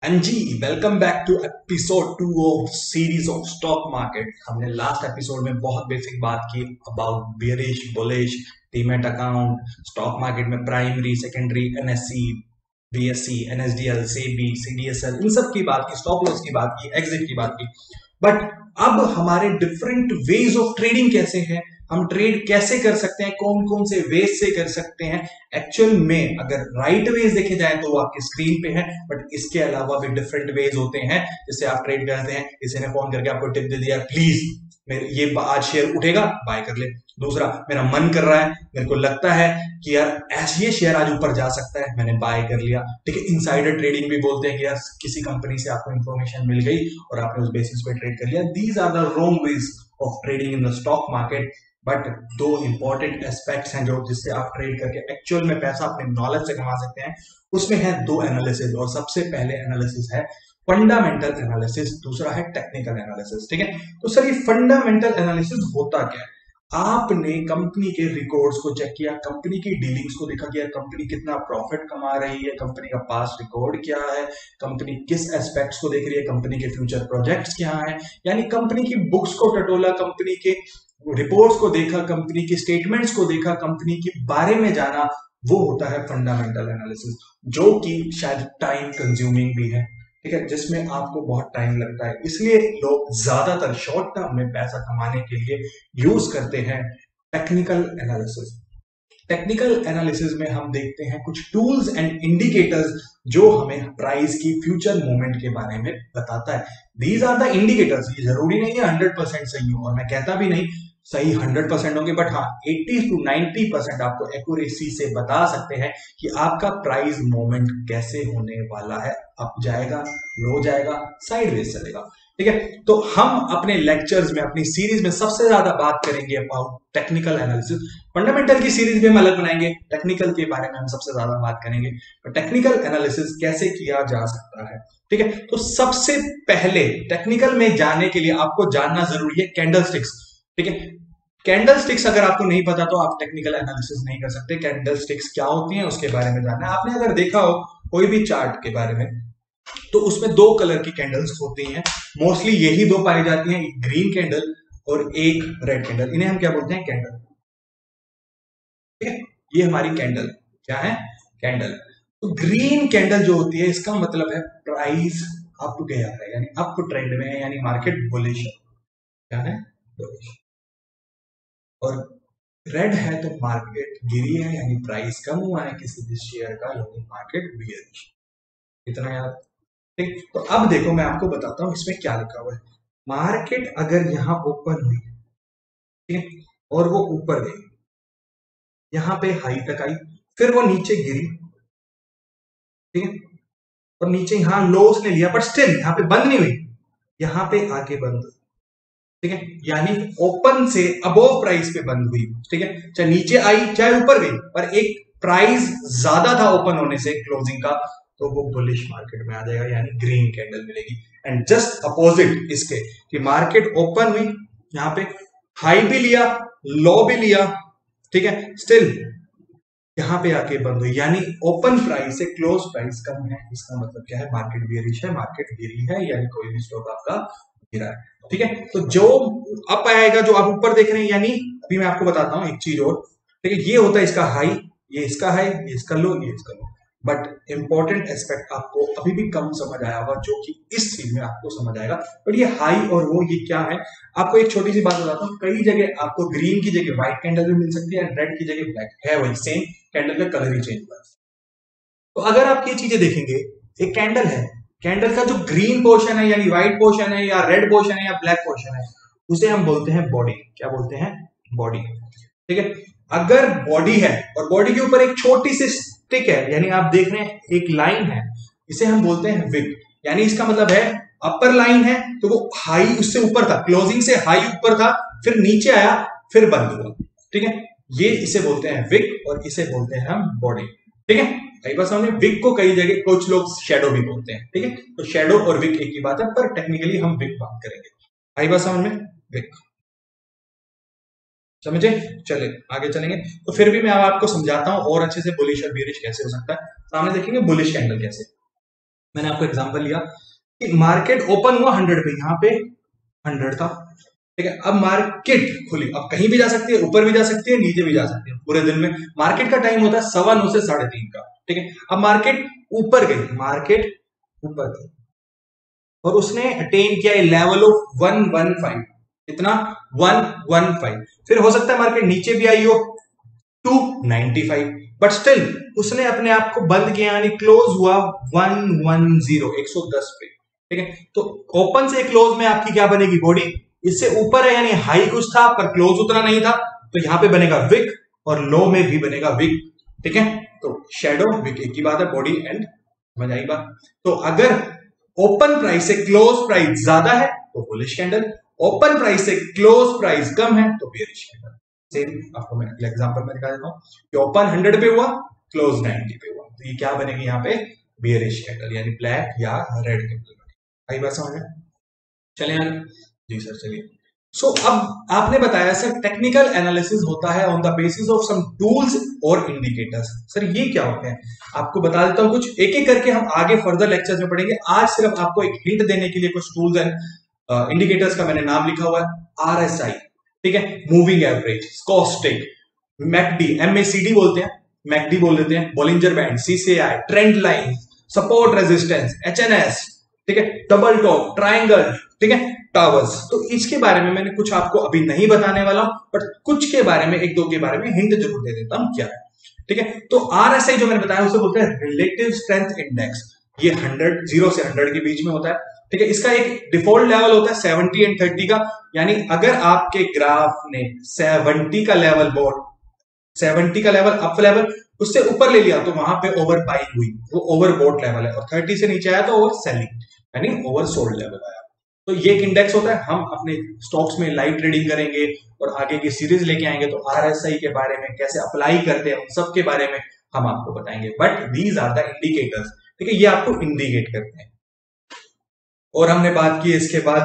Ji welcome back to episode 2 of series of stock market. हमने last episode में बहुत basic बात की about bearish bullish demat account, stock market में primary secondary NSC BSC NSDL SEBI CDSL इन सब की बात की, स्टॉप लॉस की बात की, एग्जिट की बात की। बट अब हमारे डिफरेंट वेज ऑफ ट्रेडिंग कैसे हैं, हम ट्रेड कैसे कर सकते हैं, कौन कौन से वेज से कर सकते हैं। एक्चुअल में अगर राइट वेज देखे जाए तो वो आपकी स्क्रीन पे है, बट इसके अलावा भी डिफरेंट वेज होते हैं जिससे आप ट्रेड करते हैं। किसी ने फोन करके आपको टिप दे दिया, प्लीज मेरे ये आज शेयर उठेगा बाय कर ले। दूसरा, मेरा मन कर रहा है, मेरे को लगता है कि यार ऐसे ये शेयर आज ऊपर जा सकता है, मैंने बाय कर लिया। ठीक है, इनसाइडर ट्रेडिंग भी बोलते हैं कि यार किसी कंपनी से आपको इंफॉर्मेशन मिल गई और आपने उस बेसिस पे ट्रेड कर लिया। These are the wrong ways of trading in the stock market. But दो इंपॉर्टेंट एस्पेक्ट्स हैं जो जिससे आप ट्रेड करके एक्चुअल में पैसा अपने नॉलेज से कमा सकते हैं। उसमें है दो एनालिसिस, और सबसे पहले एनालिसिस है फंडामेंटल एनालिसिस, दूसरा है टेक्निकल एनालिसिस। ठीक है, तो सर ये फंडामेंटल एनालिसिस होता क्या है? आपने कंपनी के रिकॉर्ड्स को चेक किया, कंपनी की डीलिंग्स को देखा कि कंपनी कितना प्रॉफिट कमा रही है, कंपनी का पास्ट रिकॉर्ड क्या है, कंपनी किस एस्पेक्ट्स को देख रही है, कंपनी के फ्यूचर प्रोजेक्ट्स क्या हैं, यानी कंपनी की बुक्स को टटोला, कंपनी के रिपोर्ट्स को देखा, कंपनी की स्टेटमेंट्स को देखा, कंपनी के बारे में जाना। वो होता है फंडामेंटल एनालिसिस, जो कि शायद टाइम कंज्यूमिंग भी है। ठीक है, जिसमें आपको बहुत टाइम लगता है, इसलिए लोग ज्यादातर शॉर्ट टर्म में पैसा कमाने के लिए यूज करते हैं टेक्निकल एनालिसिस। टेक्निकल एनालिसिस में हम देखते हैं कुछ टूल्स एंड इंडिकेटर्स जो हमें प्राइस की फ्यूचर मूवमेंट के बारे में बताता है। These are the indicators. ये जरूरी नहीं है 100% सही हो, और मैं कहता भी नहीं सही 100% होंगे, बट हाँ 80 to 90% आपको एक्यूरेसी से बता सकते हैं कि आपका प्राइस मूवमेंट कैसे होने वाला है। अप जाएगा, लो जाएगा, साइडवेज चलेगा। ठीक है, तो हम अपने लेक्चर्स में, अपनी सीरीज में सबसे ज्यादा बात करेंगे अबाउट टेक्निकल एनालिसिस। फंडामेंटल की सीरीज भी हम अलग बनाएंगे, टेक्निकल के बारे में हम सबसे ज्यादा बात करेंगे। तो टेक्निकल एनालिसिस कैसे किया जा सकता है? ठीक है, तो सबसे पहले टेक्निकल में जाने के लिए आपको जानना जरूरी है कैंडलस्टिक्स। ठीक है, कैंडलस्टिक्स अगर आपको नहीं पता तो आप टेक्निकल एनालिसिस नहीं कर सकते। कैंडलस्टिक्स क्या होती हैं उसके बारे में जानना है। आपने अगर देखा हो कोई भी चार्ट के बारे में, तो उसमें दो कलर की कैंडल्स होती हैं। मोस्टली यही दो पाई जाती हैं, एक ग्रीन कैंडल और एक रेड कैंडल। इन्हें हम क्या बोलते हैं? कैंडल। ठीक है, ये हमारी कैंडल क्या है? कैंडल। तो ग्रीन कैंडल जो होती है इसका मतलब है प्राइस अप गया है, यानी अप ट्रेंड में है, यानी मार्केट बुलिश है। क्या है? बुलिश। और रेड है तो मार्केट गिरी है, यानी प्राइस कम हुआ है किसी भी शेयर का, यानी मार्केट बियरिश। इतना याद? ठीक, तो अब देखो मैं आपको बताता हूं इसमें क्या लिखा हुआ है। मार्केट अगर यहां ओपन हुई, ठीक है, और वो ऊपर गई, यहां पे हाई तक आई, फिर वो नीचे गिरी, ठीक है, और नीचे यहां लो उसने लिया, बट स्टिल यहां पे बंद नहीं हुई, यहां पे आके बंद हुई। ठीक है, यानी ओपन से अबोव प्राइस पे बंद हुई। ठीक है, चाहे नीचे आई चाहे ऊपर गई, पर एक प्राइस ज्यादा था ओपन होने से क्लोजिंग का, तो वो बुलिश मार्केट में आ जाएगा, यानी ग्रीन कैंडल मिलेगी। एंड जस्ट अपोजिट इसके कि मार्केट ओपन हुई, यहां पे हाई भी लिया, लो भी लिया, ठीक है, स्टिल यहां पे आके बंद हुई, यानी ओपन प्राइस से क्लोज प्राइस कम है। इसका मतलब क्या है? मार्केट बियरिश है, मार्केट गिरी है, यानी कोई भी स्टॉक आपका गिरा है। ठीक है, तो जो अप आएगा, जो आप ऊपर देख रहे हैं, यानी अभी मैं आपको बताता हूं एक चीज और। ठीक है, ये होता है इसका हाई, ये इसका हाई, ये इसका लो, ये इसका लो। बट इंपॉर्टेंट एस्पेक्ट आपको अभी भी कम समझ आया होगा, जो कि इस चीज में आपको समझ आएगा। बट ये हाई और वो ये क्या है, आपको एक छोटी सी बात बताता हूँ। कई जगह आपको ग्रीन की जगह व्हाइट कैंडल भी मिल सकती है, रेड की जगह ब्लैक, है वही सेम कैंडल का कलर ही चेंज हुआ है। तो अगर आप ये चीजें देखेंगे, एक कैंडल है, कैंडल का जो ग्रीन पोर्शन है, यानी व्हाइट पोर्शन है, या रेड पोर्शन है, या ब्लैक पोर्शन है, उसे हम बोलते हैं बॉडी। क्या बोलते हैं? बॉडी। ठीक है, अगर बॉडी है और बॉडी के ऊपर एक छोटी सी स्टिक है, यानी आप देख रहे हैं एक लाइन है, इसे हम बोलते हैं विक। यानी इसका मतलब है अपर लाइन है तो वो हाई उससे ऊपर था, क्लोजिंग से हाई ऊपर था, फिर नीचे आया, फिर बंद हुआ। ठीक है, ये इसे बोलते हैं विक, और इसे बोलते हैं हम बॉडी। ठीक है, कई बार समझे, विक को कई जगह कुछ लोग शेडो भी बोलते हैं। ठीक है, तो शेडो और विक एक ही बात है, पर टेक्निकली हम विक बात करेंगे। कई बार समझ में? विक। समझे? चले आगे चलेंगे। तो फिर भी मैं अब आपको समझाता हूं और अच्छे से बुलिश और बियरिश कैसे हो सकता है। सामने देखेंगे बुलिश कैंडल कैसे। मैंने आपको एग्जांपल लिया कि मार्केट ओपन हुआ 100 पे, यहाँ पे 100 था, ठीक है। अब मार्केट खुली, अब कहीं भी जा सकती है, ऊपर भी जा सकती है, नीचे भी जा सकती है पूरे दिन में। मार्केट का टाइम होता है 9:15 से 3:30 का, ठीक है। अब मार्केट ऊपर गई, मार्केट ऊपर गई और उसने अटेन किया लेवल ऑफ 115, कितना 115। फिर हो सकता है मार्केट नीचे भी आई हो 295, बट स्टिल उसने अपने आप को बंद किया, यानी क्लोज हुआ 110, 110 पे, ठीक है। तो ओपन से क्लोज में आपकी क्या बनेगी बॉडी, इससे ऊपर है यानी हाई कुछ था पर क्लोज उतना नहीं था, तो यहां पे बनेगा विक और लो में भी बनेगा विक, ठीक है। तो शेडो विक एक ही बात है, बॉडी एंड, समझ आई बात। तो अगर ओपन प्राइस से क्लोज प्राइस ज्यादा है तो बुलिश कैंडल, ओपन प्राइस से क्लोज प्राइस कम है तो बेरिश कैंडल। सेम आपको मैं एग्जांपल में दिखा देता हूं कि ओपन 100 पे हुआ, क्लोज 90 पे हुआ, तो ये क्या बनेगी यहाँ पे बेरिश कैंडल, यानी ब्लैक या रेड कैंडल। आई बात समझ में? चले आगे। जी सर चलिए। सो अब आपने बताया सर टेक्निकल एनालिसिस होता है on the basis of some tools और इंडिकेटर्स। सर ये क्या होते हैं, आपको बता देता हूं, कुछ एक एक करके हम आगे फर्दर लेक्चर्स में पढ़ेंगे। आज सिर्फ आपको एक हिंट देने के लिए कुछ टूल्स एंड इंडिकेटर्स का मैंने नाम लिखा हुआ है। RSI, ठीक है, मूविंग एवरेज, स्कोस्टिक, मैकडी, MACD बोलते हैं, मैकडी बोल देते हैं, Bollinger band, CCI, trend line, support resistance, HNS, ठीक है, डबल टॉप, ट्राइंगल, ठीक है, टावर्स। तो इसके बारे में मैंने कुछ आपको अभी नहीं बताने वाला हूं, बट कुछ के बारे में, एक दो के बारे में हिंट जरूर दे देता हूं क्या है, ठीक है। तो RSI जो मैंने बताया उसे बोलते हैं रिलेटिव स्ट्रेंथ इंडेक्स। ये 0 से 100 के बीच में होता है, ठीक है। इसका एक डिफॉल्ट लेवल होता है 70 एंड 30 का, यानी अगर आपके ग्राफ ने 70 का लेवल बोर्ड, 70 का लेवल अप लेवल उससे ऊपर ले लिया तो वहां पे ओवर बाइंग हुई, वो ओवर बोट लेवल है, और 30 से नीचे आया तो ओवर सेलिंग यानी ओवर सोल्ड लेवल आया। तो ये एक इंडेक्स होता है, हम अपने स्टॉक्स में लाइव ट्रेडिंग करेंगे और आगे की सीरीज लेके आएंगे, तो RSI के बारे में कैसे अप्लाई करते हैं उन सब के बारे में हम आपको बताएंगे। But these are the indicators, ठीक है, ये आपको इंडिकेट करते हैं। और हमने बात की इसके बाद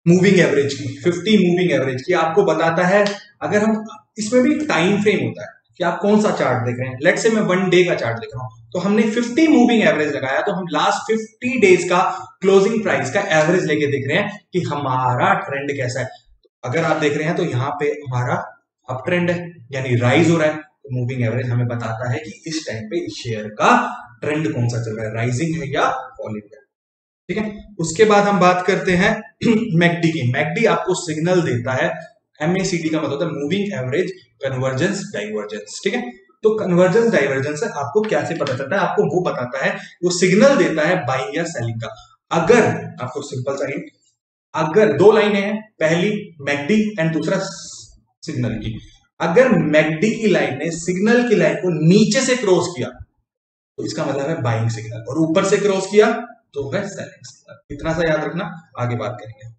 मूविंग एवरेज की, 50 मूविंग एवरेज की, आपको बताता है अगर हम, इसमें भी टाइम फ्रेम होता है कि आप कौन सा चार्ट देख रहे हैं। लेट्स से मैं 1 डे का चार्ट देख रहा हूं, तो हमने 50 मूविंग एवरेज लगाया, तो हम लास्ट 50 डेज का क्लोजिंग प्राइस का एवरेज लेके देख रहे हैं कि हमारा ट्रेंड कैसा है। अगर आप देख रहे हैं तो यहाँ पे हमारा अप ट्रेंड है यानी राइज हो रहा है, तो मूविंग एवरेज हमें बताता है कि इस टाइम पे इस शेयर का ट्रेंड कौन सा चल रहा है, राइजिंग है या फॉलिंग है, ठीक है। उसके बाद हम बात करते हैं मैकडी की। मैकडी आपको सिग्नल देता है, MACD का मतलब होता है मूविंग एवरेज कन्वर्जेंस डाइवर्जेंस, ठीक है। तो कन्वर्जेंस डाइवर्जेंस आपको क्या से पता चलता है, आपको वो बताता है, वो सिग्नल देता है बाइंग या सेलिंग का। अगर आपको सिंपल सा हिंट, अगर दो लाइनें हैं, पहली मैकडी एंड दूसरा सिग्नल की, अगर मैकडी की लाइन ने सिग्नल की लाइन को नीचे से क्रॉस किया तो इसका मतलब है बाइंग सिग्नल, और ऊपर से क्रॉस किया तो है सेलिंग सिग्नल। इतना सा याद रखना, आगे बात करेंगे।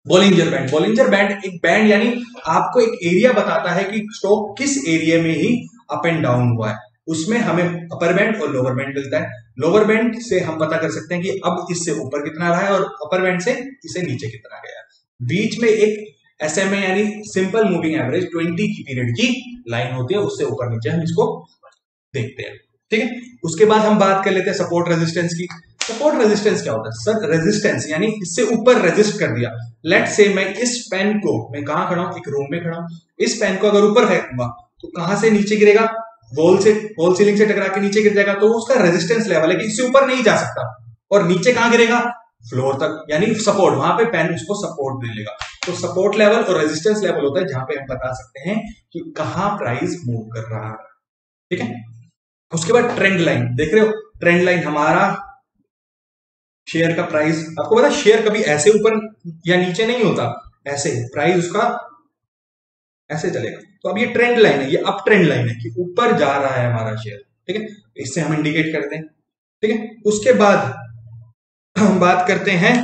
बॉलिंजर बैंड, बॉलिंजर बैंड एक बैंड यानी आपको एक एरिया बताता है कि स्टॉक किस एरिया में ही अप एंड डाउन हुआ है, उसमें हमें अपर बैंड और लोअर बैंड मिलता है। लोअर बैंड से हम पता कर सकते हैं कि अब इससे ऊपर कितना रहा है, और अपर बैंड से इसे नीचे कितना गया। बीच में एक SMA यानी सिंपल मूविंग एवरेज 20 की पीरियड की लाइन होती है, उससे ऊपर नीचे हम इसको देखते हैं, ठीक है। उसके बाद हम बात कर लेते हैं सपोर्ट रेजिस्टेंस की। सपोर्ट रेजिस्टेंस क्या होता है सर, रेजिस्टेंस यानी इससे ऊपर रेजिस्ट कर दिया। लेट्स से मैं इस पेन को, मैं कहां खड़ा हूं, एक रूम में खड़ा हूं, इस पेन को अगर ऊपर फेंकूंगा तो कहां से नीचे गिरेगा, वॉल से, वॉल सीलिंग से टकरा के नीचे गिर जाएगा, तो उसका रेजिस्टेंस लेवल है कि इससे ऊपर नहीं जा सकता, और नीचे कहां गिरेगा, फ्लोर तक, यानी सपोर्ट, वहां पे पेन उसको सपोर्ट दे लेगा। तो सपोर्ट लेवल और रेजिस्टेंस लेवल होता है जहां पे हम बता सकते हैं कि कहां प्राइस मूव कर रहा है, ठीक है। उसके बाद ट्रेंड लाइन देख रहे हो, ट्रेंड लाइन हमारा शेयर का प्राइस, आपको पता है शेयर कभी ऐसे ऊपर या नीचे नहीं होता, ऐसे प्राइस उसका ऐसे चलेगा। तो अब ये ट्रेंड लाइन है, ये अप ट्रेंड लाइन है कि ऊपर जा रहा है हमारा शेयर, ठीक है, इससे हम इंडिकेट करते हैं, ठीक है। उसके बाद हम बात करते हैं,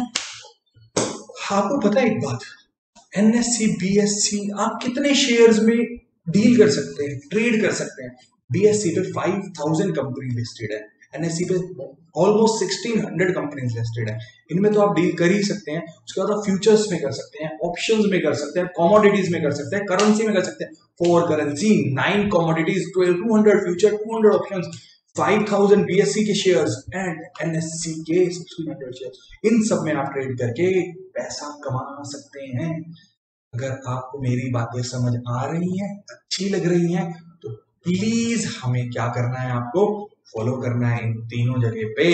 आपको पता है एक बात, NSE BSE आप कितने शेयर्स में डील कर सकते हैं, ट्रेड कर सकते हैं। BSE पे 5000 कंपनी लिस्टेड है, NSE पे ऑलमोस्ट 1600 कंपनीज लिस्टेड है, इनमें तो आप डील कर ही सकते हैं। उसके बाद आप फ्यूचर्स में कर सकते हैं, ऑप्शंस में कर सकते हैं, कमोडिटीज में कर सकते हैं, करेंसी में कर सकते हैं। 4 currency, 9 commodities, 200 future, 200 options, 5000 BSE के शेयर्स एंड NSE के 1600 शेयर्स, इन सब में आप ट्रेड करके पैसा कमा सकते हैं। अगर आपको मेरी बातें समझ आ रही हैं, अच्छी लग रही हैं, तो प्लीज हमें क्या करना है, आपको फॉलो करना है इन तीनों जगह पे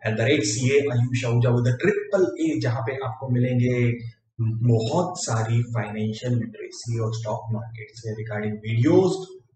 @CA Ayush Ahuja with AAA, जहां पे आपको मिलेंगे बहुत सारी फाइनेंशियल लिटरेसी और स्टॉक मार्केट से रिगार्डिंग वीडियोस,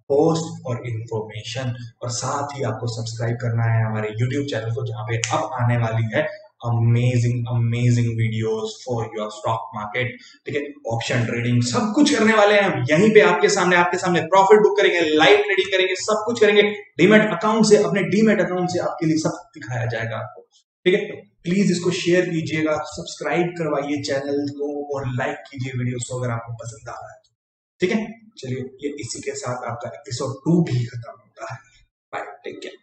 पोस्ट और इंफॉर्मेशन। और साथ ही आपको सब्सक्राइब करना है हमारे YouTube चैनल को, जहां पे अब आने वाली है amazing amazing videos for your stock market. ठीक है, ऑप्शन ट्रेडिंग सब कुछ करने वाले हैं हम यहीं पे आपके सामने प्रॉफिट बुक करेंगे, लाइव ट्रेडिंग करेंगे, सब कुछ करेंगे। डीमैट अकाउंट से, अपने डीमैट अकाउंट से आपके लिए सब दिखाया जाएगा आपको। ठीक है, प्लीज इसको शेयर कीजिएगा, सब्सक्राइब करवाइए चैनल को और लाइक कीजिए वीडियोस को अगर आपको पसंद आ रहा है। ठीक है, चलिए ये इसी के साथ आपका एपिसोड 2 भी खत्म होता है। Bye, take care.